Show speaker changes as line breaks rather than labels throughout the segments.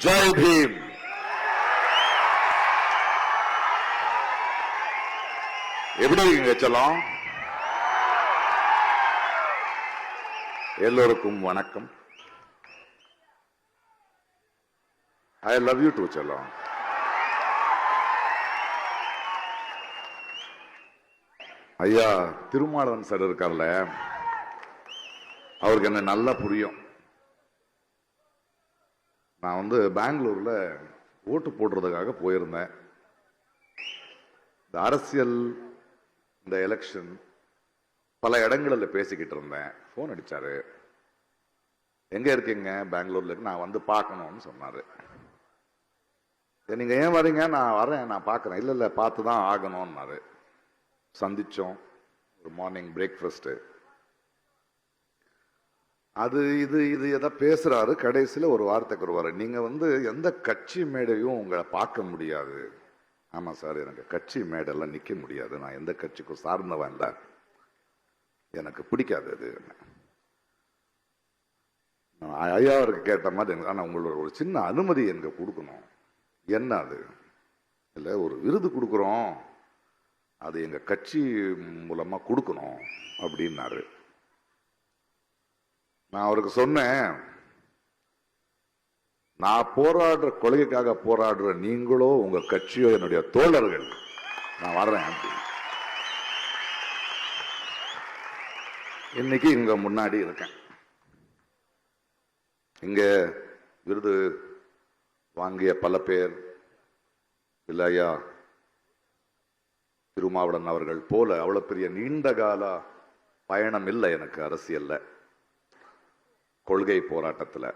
ஜெய் பீம். எப்படி இருக்கீங்க செல்லம்? எல்லோருக்கும் வணக்கம். ஐ லவ் யூ டு செல்லம். ஐயா திருமாவளவன் சார் இருக்கார்ல, அவருக்கு என்ன நல்லா புரியும். நான் பெங்களூர்ல ஓட்டு போடுறதுக்காக போயிருந்தேன். இந்த அரசியல், இந்த எலெக்ஷன் பல இடங்களில் பேசிக்கிட்டு இருந்தேன். போன் அடிச்சாரு. எங்க இருக்கீங்க? பெங்களூர்ல இருக்கு, நான் பார்க்கணும்னு சொன்னாரு. நீங்க ஏன் வரீங்க? நான் வரேன், நான் பார்க்கறேன். இல்ல இல்ல பார்த்துதான் ஆகணும்னாரு. சந்திச்சோம். ஒரு மார்னிங் பிரேக்ஃபாஸ்ட், அது இது இது எதை பேசுறாரு. கடைசியில் ஒரு வார்த்தைக்கு வருவாரு, நீங்க எந்த கட்சி மேடையும் உங்களை பார்க்க முடியாது. ஆமா சார், எனக்கு கட்சி மேடெல்லாம் நிக்க முடியாது, நான் எந்த கட்சிக்கும் சார்ந்தவன் இல்லை, எனக்கு பிடிக்காது அது. ஐயா அவருக்கு கேட்ட மாதிரி, ஆனா உங்களோட ஒரு சின்ன அனுமதி எனக்கு கொடுக்கணும். என்ன அது? இல்லை, ஒரு விருது கொடுக்குறோம், அது எங்க கட்சி மூலமா கொடுக்கணும் அப்படின்னாரு. நான் அவருக்கு சொன்னேன், நான் போராடுற கொள்கைக்காக போராடுற நீங்களோ உங்க கட்சியோ என்னுடைய தோழர்கள், நான் வர்றேன் அப்படி. இன்னைக்கு இங்க முன்னாடி இருக்கேன். இங்க விருது வாங்கிய பல பேர், இல்லையா திருமாவளவன் அவர்கள் போல அவ்வளவு பெரிய நீண்ட கால பயணம் இல்லை எனக்கு அரசியல்ல, கொள்கை போராட்டத்தில்.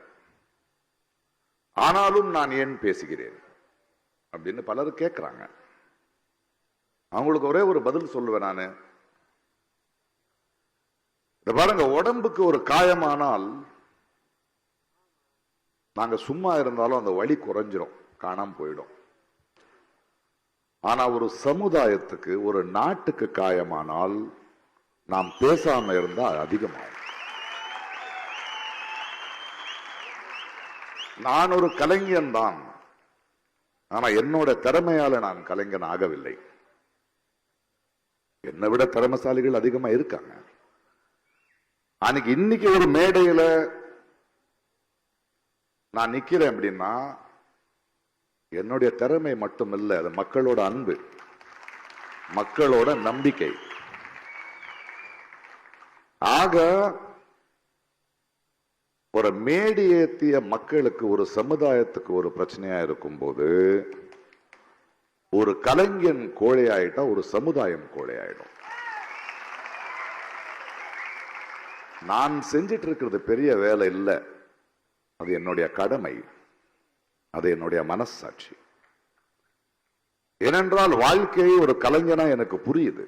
ஆனாலும் நான் ஏன் பேசுகிறேன் அப்படின்னு பலர் கேட்கிறாங்க. அவங்களுக்கு ஒரே ஒரு பதில் சொல்லுவேன் நானு. பாருங்க, உடம்புக்கு ஒரு காயமானால் நாங்க சும்மா இருந்தாலும் அந்த வலி குறைஞ்சிரும், காணாம போயிடும். ஆனா ஒரு சமுதாயத்துக்கு, ஒரு நாட்டுக்கு காயமானால் நாம் பேசாம இருந்தா அதிகமாகும். நான் ஒரு கலைஞன் தான், ஆனா என்னோட திறமையால நான் கலைஞன் ஆகவில்லை. என்னை விட திறமைசாலிகள் அதிகமா இருக்காங்க. அன்னைக்கு இன்னைக்கு ஒரு மேடையில நான் நிக்கிறேன் அப்படின்னா என்னுடைய திறமை மட்டும் இல்லை, அது மக்களோட அன்பு, மக்களோட நம்பிக்கை. ஆக ஒரு மேடியேத்திய மக்களுக்கு, ஒரு சமுதாயத்துக்கு ஒரு பிரச்சனையா இருக்கும் போது, ஒரு கலைஞன் கோழையாயிட்டா ஒரு சமுதாயம் கோழையாயிடும். நான் செஞ்சிட்டு இருக்கிறது பெரிய வேலை இல்லை, அது என்னுடைய கடமை, அது என்னுடைய மனசாட்சி. ஏனென்றால் வாழ்க்கையை ஒரு கலைஞனா எனக்கு புரியுது.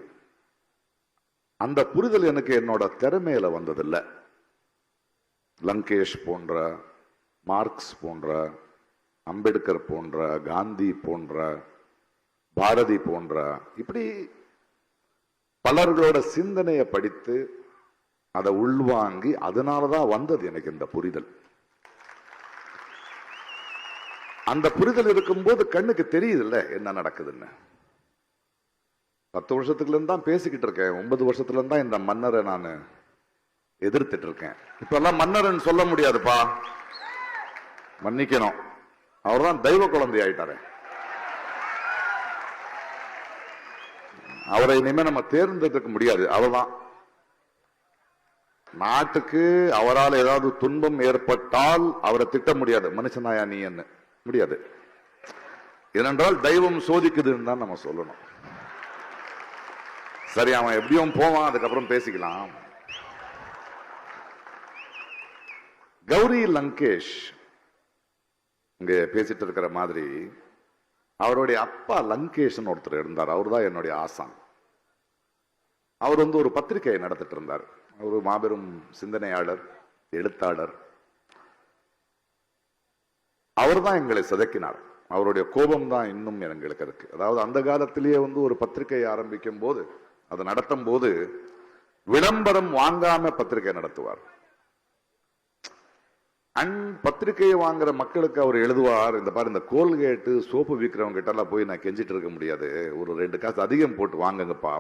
அந்த புரிதல் எனக்கு என்னோட திறமையில வந்ததில்லை. லங்கேஷ் போன்ற, மார்க்ஸ் போன்ற, அம்பேத்கர் போன்ற, காந்தி போன்ற, பாரதி போன்ற, இப்படி பலர்களோட சிந்தனையை படித்து அதை உள்வாங்கி, அதனாலதான் வந்தது எனக்கு இந்த புரிதல். அந்த புரிதல் இருக்கும்போது கண்ணுக்கு தெரியுது இல்ல என்ன நடக்குதுன்னு. 10 வருஷத்துக்குல இருந்து தான் பேசிக்கிட்டு இருக்கேன். 9 வருஷத்துல இருந்து தான் இந்த மன்னரை நான் எதிர்த்துட்டு இருக்கேன். இப்ப எல்லாம் மன்னர்ன்னு சொல்ல முடியாதுப்பா, மன்னிக்கணும். அவர்தான் தெய்வ குழந்தை ஆயிட்டாரு. அவரை இனிமே நம்ம தேர்ந்தெடுக்க முடியாது. அவர்தான் நாட்டுக்கு, அவரால் ஏதாவது துன்பம் ஏற்பட்டால் அவரை திட்ட முடியாது, மனுஷனாயா நீ என்ன முடியாது. ஏனென்றால் தெய்வம் சோதிக்குதுன்னு தான் நம்ம சொல்லணும். சரி, அவன் எப்படியும் போவான், அதுக்கப்புறம் பேசிக்கலாம். கௌரி லங்கேஷ் இங்க பேசிட்டு இருக்கிற மாதிரி, அவருடைய அப்பா லங்கேஷ் ஒருத்தர் இருந்தார். அவர் தான் என்னுடைய ஆசான். அவர் ஒரு பத்திரிகையை நடத்திட்டு இருந்தார். ஒரு மாபெரும் சிந்தனையாளர், எழுத்தாளர். அவர் தான் எங்களை சிதைக்கினார். அவருடைய கோபம் தான் இன்னும் எங்களுக்கு இருக்கு. அதாவது அந்த காலத்திலேயே ஒரு பத்திரிகை ஆரம்பிக்கும் போது, அதை நடத்தும் போது விளம்பரம் வாங்காம பத்திரிகை நடத்துவார். பத்திரிகையை வாங்குற மக்களுக்கு அவர் எழுதுவார், இந்த பாரு இந்த கோல்கேட்டு சோப்பு விற்கிறவங்க கிட்ட எல்லாம் போய் நான் கெஞ்சிட்டு இருக்க முடியாது, ஒரு 2 காசு அதிகம் போட்டு வாங்குங்கப்பா.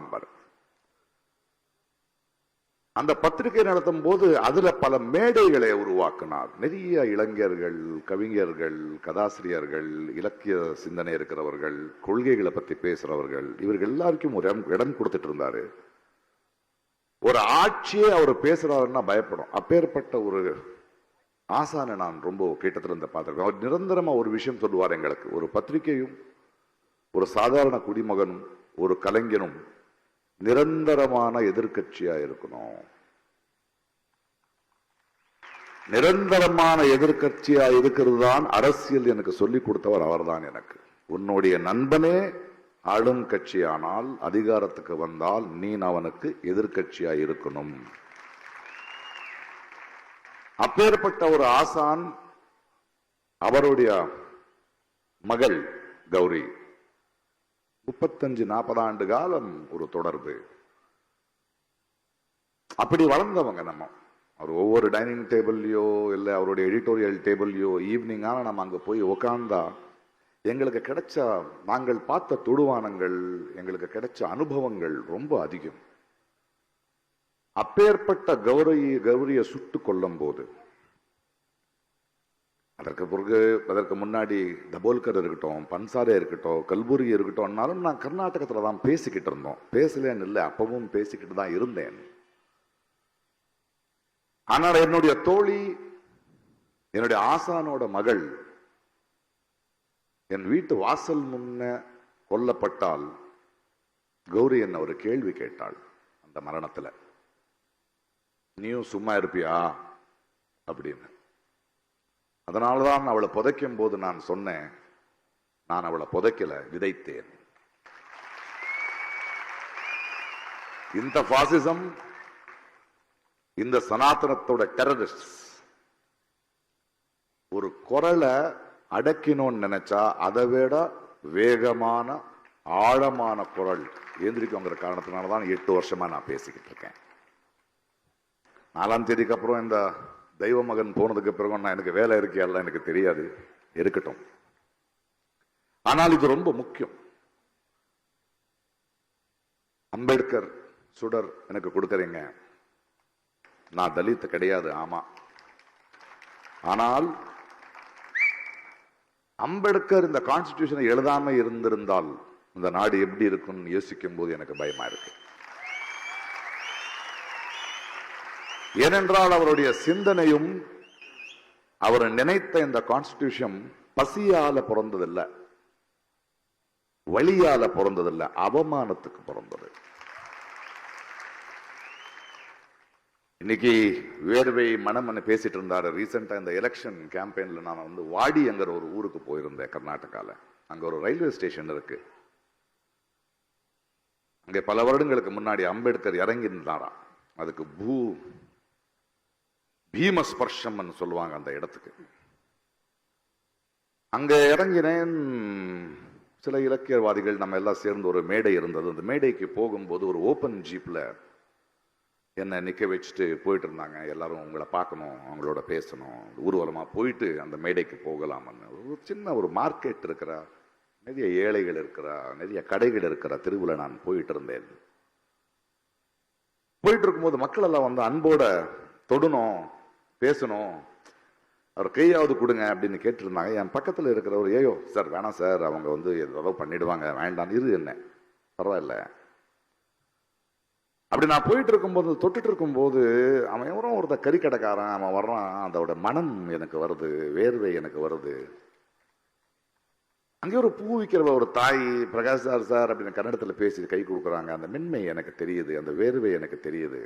அந்த பத்திரிகை நடத்தும் போது அதுல பல மேடைகளை உருவாக்கினார். நிறைய இளைஞர்கள், கவிஞர்கள், கதாசிரியர்கள், இலக்கிய சிந்தனை இருக்கிறவர்கள், கொள்கைகளை பத்தி பேசுறவர்கள், இவர்கள் எல்லாருக்கும் ஒரு இடம் கொடுத்துட்டு இருந்தாரு. ஒரு ஆட்சியே அவர் பேசுறாருன்னா பயப்படும். அப்பேற்பட்ட ஒரு ஆசானை நான் ரொம்ப கிட்டத்துல இருந்து பார்த்திருக்கேன். அவர் நிரந்தரமா ஒரு விஷயம் சொல்லுவார் எங்களுக்கு, ஒரு பத்திரிகையும் ஒரு சாதாரண குடிமகனும் ஒரு கலைஞனும் நிரந்தரமான எதிர்கட்சியா இருக்கணும். நிரந்தரமான எதிர்கட்சியா இருக்கிறது தான் அரசியல் எனக்கு சொல்லிக் கொடுத்தவர் அவர்தான் எனக்கு. உன்னுடைய நண்பனே ஆளும் கட்சியானால் அதிகாரத்துக்கு வந்தால் நீ அவனுக்கு எதிர்கட்சியா இருக்கணும். அப்பேற்பட்ட ஒரு ஆசான், அவருடைய மகள் கௌரி 35-40 ஆண்டு காலம் ஒரு தொடர்பு. அப்படி வளர்ந்தவங்க நம்ம. அவர் ஒவ்வொரு டைனிங் டேபிள்லையோ இல்லை அவருடைய எடிட்டோரியல் டேபிள்லையோ ஈவினிங் ஆனா நம்ம அங்கே போய் உக்காந்தா எங்களுக்கு கிடைச்ச, நாங்கள் பார்த்த தொடுவானங்கள், எங்களுக்கு கிடைச்ச அனுபவங்கள் ரொம்ப அதிகம். அப்பேற்பட்ட கௌரியை சுட்டு கொல்லும் போது, அதற்கு முன்னாடி தபோல்கர் இருக்கட்டும், பன்சாரே இருக்கட்டும், கல்புரி இருக்கட்டும்னாலும் நான் கர்நாடகத்துல தான் பேசிக்கிட்டு இருந்தோம். பேசலன்னு இல்லை, அப்பவும் பேசிக்கிட்டு தான் இருந்தேன். ஆனால் என்னுடைய தோழி, என்னுடைய ஆசானோட மகள் என் வீட்டு வாசல் முன்ன கொல்லப்பட்டால் கௌரி என்ன ஒரு கேள்வி கேட்டாள். அந்த மரணத்துல நீயும் சும்மா இருப்பியா அப்படின்னு. அதனால்தான் அவளை புதைக்கும் போது நான் சொன்னேன், நான் அவளை புதைக்கல, விதைத்தேன். இந்த பாசிசம், இந்த சனாதனத்தோட டெரரிஸ்ட் ஒரு குரலை அடக்கினோன்னு நினைச்சா அதை விட வேகமான ஆழமான குரல் எந்திரிக்குங்கிற காரணத்தினாலதான் 8 வருஷமா நான் பேசிக்கிட்டு இருக்கேன். 4ஆம் தேதிக்கு அப்புறம் இந்த தெய்வ மகன் போனதுக்கு பிறகு நான் எனக்கு வேலை இருக்கியல்ல எனக்கு தெரியாது, இருக்கட்டும். ஆனால் இது ரொம்ப முக்கியம். அம்பேத்கர் சுடர் எனக்கு கொடுக்கறீங்க, நான் தலித் கிடையாது, ஆமா. ஆனால் அம்பேத்கர் இந்த கான்ஸ்டிடியூஷனை எழுதாம இருந்திருந்தால் இந்த நாடு எப்படி இருக்கும்னு யோசிக்கும் போது எனக்கு பயமா இருக்கு. ஏனென்றால் அவருடைய சிந்தனையும் அவர் நினைத்த இந்த கான்ஸ்டிடியூஷன் பசியால பிறந்ததில்லை, வழியால பிறந்ததில்லை, அவமானத்துக்கு பிறந்தது. இன்னைக்கு வேர்வை மனம்னு பேசிட்டு இருந்தாரு. ரீசெண்டா இந்த எலெக்ஷன் கேம்பெயின்ல நான் வாடிங்கிற ஒரு ஊருக்கு போயிருந்தேன் கர்நாடகால. அங்க ஒரு ரயில்வே ஸ்டேஷன் இருக்கு. அங்க பல வருடங்களுக்கு முன்னாடி அம்பேத்கர் இறங்கி இருந்தாரா. அதுக்கு பீமஸ்பர்ஷம் சொல்லுவாங்க அந்த இடத்துக்கு. அங்க இறங்கினேன். சில இலக்கியவாதிகள் நம்ம எல்லாம் சேர்ந்து ஒரு மேடை இருந்தது. அந்த மேடைக்கு போகும்போது ஒரு ஓப்பன் ஜீப்ல என்ன நிக்க வச்சுட்டு போயிட்டு இருந்தாங்க. எல்லாரும் உங்களை பார்க்கணும், அவங்களோட பேசணும், ஊர்வலமா போயிட்டு அந்த மேடைக்கு போகலாம்னு. ஒரு சின்ன ஒரு மார்க்கெட் இருக்கிற, நிறைய ஏழைகள் இருக்கிற, நிறைய கடைகள் இருக்கிற தெருவில் நான் போயிட்டு இருந்தேன். போயிட்டு இருக்கும்போது மக்கள் எல்லாம் அன்போட தொடணும், பேசணும், அவர் கையாவது கொடுங்க அப்படின்னு கேட்டிருந்தாங்க. என் பக்கத்தில் இருக்கிறவர், ஏயோ சார் வேணாம் சார், அவங்க ஏதோ பண்ணிடுவாங்க, வேண்டாம் இரு, என்ன பரவாயில்ல அப்படி. நான் போயிட்டு இருக்கும்போது, தொட்டுட்டு இருக்கும்போது அவன் எவரும் ஒருத்த கறிக்கடைக்காரன் அவன் வர்றான். அதோட மனம் எனக்கு வருது, வேர்வை எனக்கு வருது. அங்கே ஒரு பூ விற்கிற ஒரு தாய், பிரகாஷ் சார் அப்படின்னு கன்னடத்தில் பேசி கை கொடுக்குறாங்க. அந்த மென்மை எனக்கு தெரியுது, அந்த வேர்வை எனக்கு தெரியுது.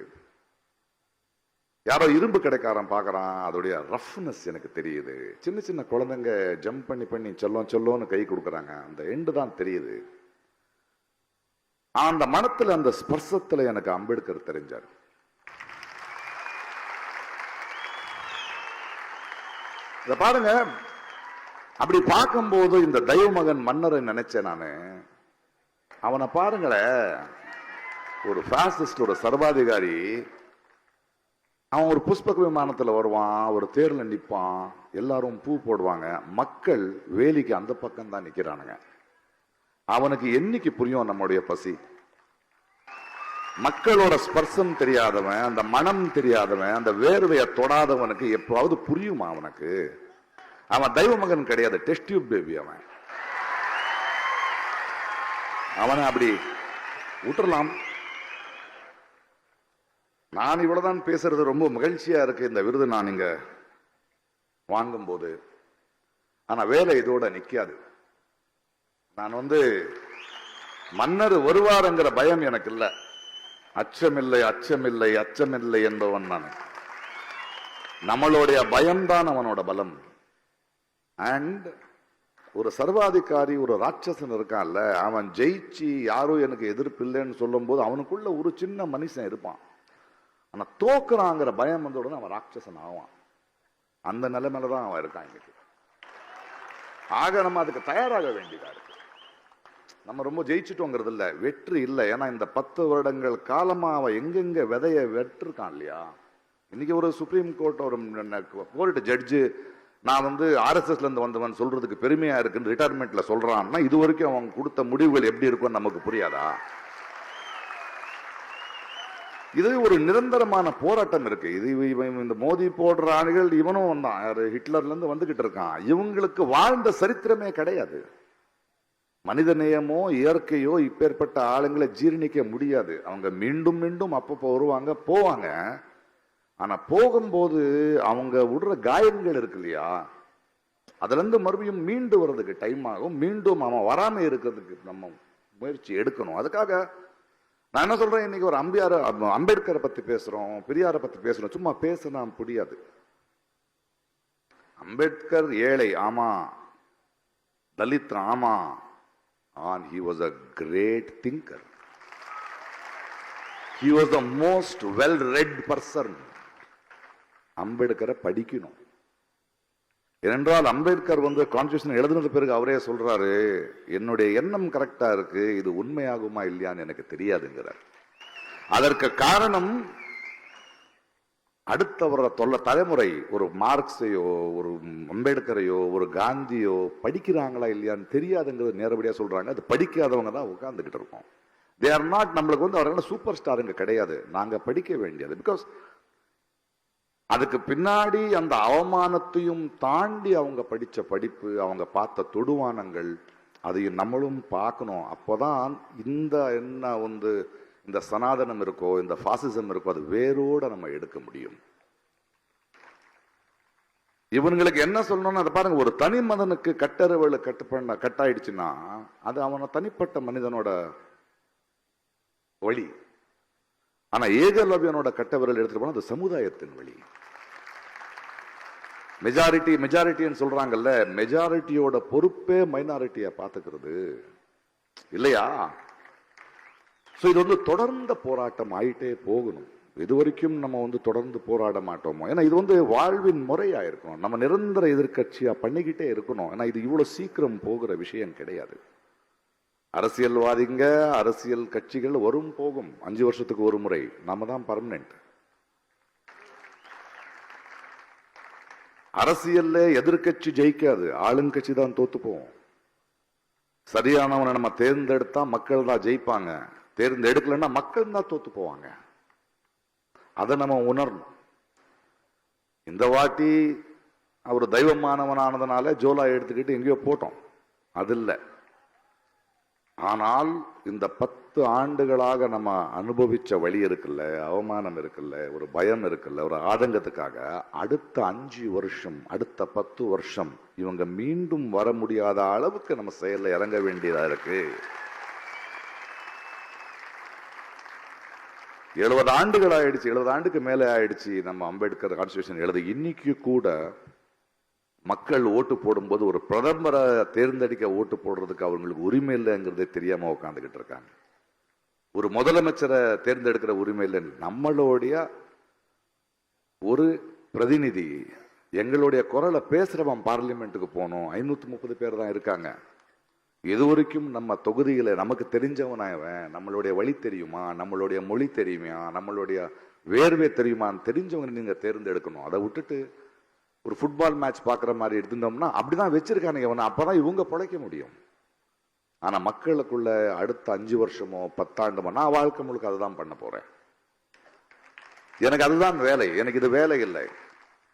யாரோ இரும்பு கடைக்காரன் பார்க்கறான், அதோடைய ரஃப்னஸ் எனக்கு தெரியுது. சின்ன சின்ன குழந்தைங்க ஜம்ப் பண்ணி சொல்லோன்னு கை கொடுக்குறாங்க, அந்த எண்டு தான் தெரியுது. அந்த மனத்துல, அந்த ஸ்பர்சத்துல எனக்கு அம்பேத்கர் தெரிஞ்சார். இத பாருங்க. அப்படி பார்க்கும்போது இந்த தெய்வ மகன் மன்னரை நினைச்சேன் நானு. அவனை பாருங்களேன், ஒரு பாசிஸ்ட், ஒரு சர்வாதிகாரி. அவன் ஒரு புஷ்பக விமானத்துல வருவான், ஒரு தேர்ல நிற்பான், எல்லாரும் பூ போடுவாங்க, மக்கள் வேலிக்கு அந்த பக்கம் தான் நிக்கிறானுங்க. அவனுக்கு என்னைக்கு புரியும் நம்முடைய பசி? மக்களோட ஸ்பர்சம் தெரியாதவன், அந்த மனம் தெரியாதவன், அந்த வேர்வையை தொடாதவனுக்கு எப்பவாவது புரியுமா அவனுக்கு? அவன் தெய்வ மகன் கிடையாது, டெஸ்ட் டியூப் பேபி. அவனை அப்படி விட்டுறலாம். நான் இவ்வளவுதான் பேசுறது ரொம்ப மகிழ்ச்சியா இருக்கு இந்த விருது நான் இங்க வாங்கும் போது. ஆனா வேலை இதோட நிக்காது. நான் மன்னர் வருவாருங்கிற பயம் எனக்கு இல்லை. அச்சமில்லை அச்சமில்லை அச்சமில்லை என்பவன் நான். நம்மளுடைய பயம்தான் அவனோட பலம். அண்ட் ஒரு சர்வாதிகாரி, ஒரு ராட்சசன் இருக்கான்ல, அவன் ஜெயிச்சு யாரும் எனக்கு எதிர்ப்பு இல்லைன்னு சொல்லும் போது அவனுக்குள்ள ஒரு சின்ன மனுஷன் இருப்பான். ஆனா தோக்குறாங்கிற பயம் வந்த உடனே அவன் ராட்சசன் ஆவான். அந்த நிலைமையிலதான் அவன் இருக்கான் இன்னைக்கு. ஆக நம்ம அதுக்கு தயாராக வேண்டியதா இருக்கு. நம்ம ரொம்ப ஜெயிச்சுட்டோங்கிறது இல்லை, வெற்றி இல்லை. ஏன்னா இந்த 10 வருடங்கள் காலமா அவன் எங்கெங்க விதைய வெற்றிருக்கான் இல்லையா. இன்னைக்கு ஒரு சுப்ரீம் கோர்ட் ஒரு கோர்ட் ஜட்ஜு நான் RSSல இருந்து வந்தவன் சொல்றதுக்கு பெருமையா இருக்குன்னு ரிட்டையர்மெண்ட்ல சொல்றான்னா, இது வரைக்கும் அவன் கொடுத்த முடிவுகள் எப்படி இருக்கும்னு நமக்கு புரியாதா? இது ஒரு நிரந்தரமான போராட்டம் இருக்கு. இது இந்த மோதி போடுற ஆளுகள் இவனும் வந்தான், ஹிட்லர்ல இருந்து வந்துகிட்டு இருக்கான். இவங்களுக்கு வாழ்ந்த சரித்திரமே கிடையாது. மனித நேயமோ இயற்கையோ இப்பேற்பட்ட ஆளுங்களை ஜீரணிக்க முடியாது. அவங்க மீண்டும் மீண்டும் அப்பப்போ வருவாங்க போவாங்க. ஆனா போகும்போது அவங்க விடுற காயங்கள் இருக்கு இல்லையா, அதுல இருந்து மறுபடியும் மீண்டு வர்றதுக்கு டைம் ஆகும். மீண்டும் அவன் வராம இருக்கிறதுக்கு நம்ம முயற்சி எடுக்கணும். அதுக்காக நான் என்ன சொல்றேன், இன்னைக்கு ஒரு அம்பேத்கரை பத்தி பேசுறோம், பெரியாரை பத்தி பேசுறோம். சும்மா பேசினா புரியாது. அம்பேத்கர் ஏழை, ஆமா. தலித், ஆமா. And he was a great thinker. He was the most well-read person. அம்பேத்கரை படிக்கணும். ஏனென்றால் அம்பேத்கர் கான்ஸ்டிடியூஷன் எழுதினது பிறகு அவரே சொல்றாரு, என்னுடைய எண்ணம் கரெக்டா இருக்கு, இது உண்மையாகுமா இல்லையான்னு எனக்கு தெரியாதுங்கிறார். அதற்கு காரணம் அடுத்த வர தலைமுறை ஒரு மார்க்ஸையோ ஒரு அம்பேத்கரையோ ஒரு காந்தியோ படிக்கிறாங்களா இல்லையான்னு தெரியாதுங்கிறது நேரடியா சொல்றாங்க. அது படிக்காதவங்க தான் உட்கார்ந்துகிட்டு இருக்கோம். தே ஆர் நாட், நம்மளுக்கு அவர்கள் சூப்பர் ஸ்டாருங்க கிடையாது, நாங்க படிக்க வேண்டியது. பிகாஸ் அதுக்கு பின்னாடி அந்த அவமானத்தையும் தாண்டி அவங்க படிச்ச படிப்பு, அவங்க பார்த்த தொடுவானங்கள், அதையும் நம்மளும் பார்க்கணும். அப்போதான் இந்த இந்த சனாதனம் இருக்கோ, இந்த பாசிசம் இருக்கோ, அது வேரோட நம்ம எடுக்க முடியும். இவங்களுக்கு என்ன சொல்லணும்னு அதை பாருங்க. ஒரு தனி மனிதனுக்கு கட்டறிவுல கட்டாயிடுச்சுன்னா அது அவன தனிப்பட்ட மனிதனோட வழி. ஆனா ஏகலவ்யனோட கட்டவிரல் எடுத்துட்டு போனா அது சமுதாயத்தின் வழி. மெஜாரிட்டின்னு சொல்றாங்கல்ல, மெஜாரிட்டியோட பொறுப்பே மைனாரிட்டியா பாத்துக்கிறது இல்லையா? இது தொடர்ந்த போராட்டம் ஆயிட்டே போகணும். இது வரைக்கும் நம்ம தொடர்ந்து போராட மாட்டோமோ? ஏன்னா இது வாழ்வின் முறையா இருக்கணும். நம்ம நிரந்தர எதிர்கட்சியா பண்ணிக்கிட்டே இருக்கணும். ஏன்னா இது இவ்வளவு சீக்கிரம் போகிற விஷயம் கிடையாது. அரசியல்வாதிங்க, அரசியல் கட்சிகள் வரும் போகும். 5 வருஷத்துக்கு ஒரு முறை. நாம தான் பர்மனன்ட். அரசியல்ல எதிர்கட்சி ஜெயிக்காது, ஆளுங்கட்சி தான் தோத்து போவோம். சரியானவனை நம்ம தேர்ந்தெடுத்தா மக்கள் தான் ஜெயிப்பாங்க, தேர்ந்தெடுக்கலன்னா மக்கள் தான் தோத்து போவாங்க. அதை நம்ம உணரணும். இந்த வாட்டி அவர் தெய்வமானவனானதுனால ஜோலா எடுத்துக்கிட்டு எங்கேயோ போட்டோம், அது இல்லை. ஆனால் இந்த 10 ஆண்டுகளாக நம்ம அனுபவிச்ச வழி இருக்குல்ல, அவமானம் இருக்குல்ல, ஒரு பயம் இருக்குல்ல, ஒரு ஆதங்கத்துக்காக அடுத்த 5 வருஷம், அடுத்த 10 வருஷம் இவங்க மீண்டும் வர முடியாத அளவுக்கு நம்ம செயல்ல இறங்க வேண்டியதா இருக்கு. 70 ஆண்டுகள் ஆயிடுச்சு, 70 ஆண்டுக்கு மேலே ஆயிடுச்சு நம்ம அம்பேத்கர் கான்ஸ்டிடியூஷன் எழுத. இன்னைக்கு கூட மக்கள் ஓட்டு போடும்போது ஒரு பிரதமரை தேர்ந்தெடுக்க ஓட்டு போடுறதுக்கு அவங்களுக்கு உரிமை இல்லைங்கிறதே தெரியாம உட்காந்துக்கிட்டு இருக்காங்க. ஒரு முதலமைச்சரை தேர்ந்தெடுக்கிற உரிமை இல்லை. நம்மளுடைய ஒரு பிரதிநிதி, எங்களுடைய குரலை பேசுறவன் பார்லிமெண்ட்டுக்கு போனோம். 530 பேர் தான் இருக்காங்க. இதுவரைக்கும் நம்ம தொகுதியில நமக்கு தெரிஞ்சவனாயவன், நம்மளுடைய வழி தெரியுமா, நம்மளுடைய மொழி தெரியுமா, நம்மளுடைய வேர்வே தெரியுமான்னு தெரிஞ்சவங்க நீங்க தேர்ந்தெடுக்கணும். அதை விட்டுட்டு ஒரு ஃபுட்பால் மேட்ச் பார்க்குற மாதிரி எடுத்துட்டோம்னா அப்படிதான் வச்சிருக்கானுங்க இவனை. அப்பதான் இவங்க பிழைக்க முடியும். ஆனா மக்களுக்குள்ள அடுத்த 5 வருஷமோ 10 ஆண்டுமோ நான் வாழ்க்கை முழுக்க அதுதான் பண்ண போறேன். எனக்கு அதுதான் வேலை. எனக்கு இது வேலை இல்லை.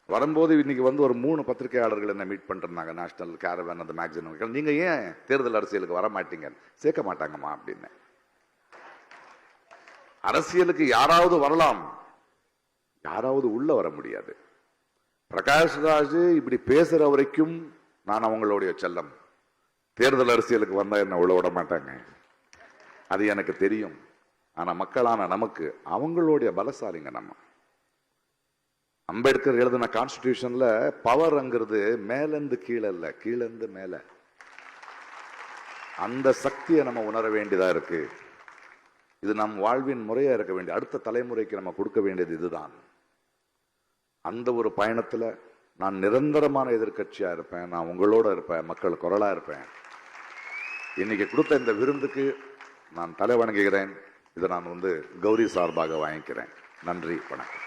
வரும்போது இன்னைக்கு வந்து ஒரு 3 பத்திரிகையாளர்கள் என்ன மீட் பண்ணிருந்தாங்க. நேஷனல் கேரவன் அந்த மேக்சின். நீங்க ஏன் தேர்தல் அரசியலுக்கு வர மாட்டீங்க? சேர்க்க மாட்டாங்கம்மா அப்படின்னு. அரசியலுக்கு யாராவது வரலாம், யாராவது உள்ள வர முடியாது. பிரகாஷ் ராஜ் இப்படி பேசுற வரைக்கும் நான் அவங்களுடைய செல்லம். தேர்தல் அரசியலுக்கு வந்தா என்ன உள்ள விட மாட்டாங்க, அது எனக்கு தெரியும். ஆனா மக்களான நமக்கு அவங்களுடைய பலசாலிங்க. நம்ம அம்பேத்கர் எழுதின கான்ஸ்டிடியூஷன்ல பவர்ங்கிறது மேலிருந்து கீழே இல்ல, கீழிருந்து மேல. அந்த சக்தியை நம்ம உணர வேண்டியதா இருக்கு. இது நம் வாழ்வின் முறையா இருக்க வேண்டிய, அடுத்த தலைமுறைக்கு நம்ம கொடுக்க வேண்டியது இதுதான். அந்த ஒரு பயணத்துல நான் நிரந்தரமான எதிர்க்கட்சியா இருப்பேன். நான் உங்களோட இருப்பேன், மக்கள் குரலா இருப்பேன். இன்னைக்கு கொடுத்த இந்த விருந்துக்கு நான் தலை வணங்குகிறேன். இதை நான் வந்து கௌரி சார்பாக வாங்கிக்கிறேன். நன்றி, வணக்கம்.